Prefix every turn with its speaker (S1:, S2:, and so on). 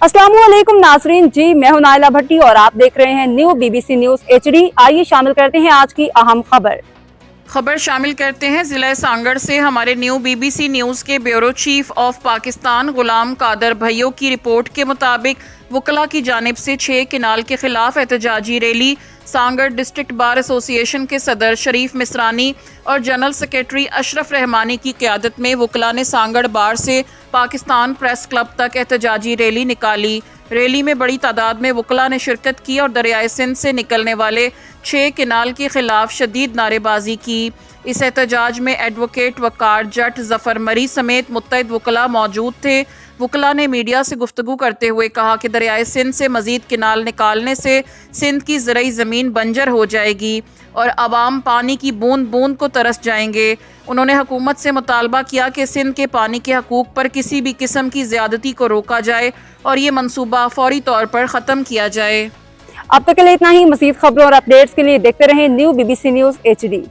S1: अस्सलाम वालेकुम नाज़रीन जी, मैं हूं नाइला भट्टी और आप देख रहे हैं न्यू BBC न्यूज़ HD। आइए शामिल करते हैं आज की अहम खबर
S2: शामिल करते हैं जिला सांगड़ से हमारे न्यू BBC न्यूज़ के ब्यूरो चीफ ऑफ पाकिस्तान गुलाम कादर भैयो की रिपोर्ट के मुताबिक वकला की जानिब से 6 किनाल के खिलाफ एहतजाजी rally Sanghar district bar association के सदर शरीफ मिसरानी और जनरल सेक्रेटरी अशरफ रहमानी की क़यादत में वकला ने सांगड़ बार से पाकिस्तान प्रेस क्लब तक एहतजाजी रैली निकाली। रैली में बड़ी तादाद में वकला ने शिरकत की और दरियाए सिंध से निकलने वाले 6 किनाल के खिलाफ शदीद नारेबाजी की। इस एहतजाज में एडवोकेट वकार जट जफर मरी समेत मुत्तहिद वकला मौजूद थे। वकला ने मीडिया से गुफ्तगू करते हुए कहा कि दरियाए सिंध से मजीद किनाल निकालने से सिंध की ज़रई ज़मीन बंजर हो जाएगी और अवाम पानी की बूंद बूंद को तरस जाएंगे। उन्होंने हुकूमत से मुतालबा किया कि सिंध के पानी के हकूक़ पर किसी भी किस्म की ज़्यादती को रोका जाए और ये मंसूबा फौरी तौर पर ख़त्म किया जाए।
S1: अब तक के लिए इतना ही। मज़ीद खबरों और अपडेट्स के लिए देखते रहें न्यू BBC न्यूज़ HD।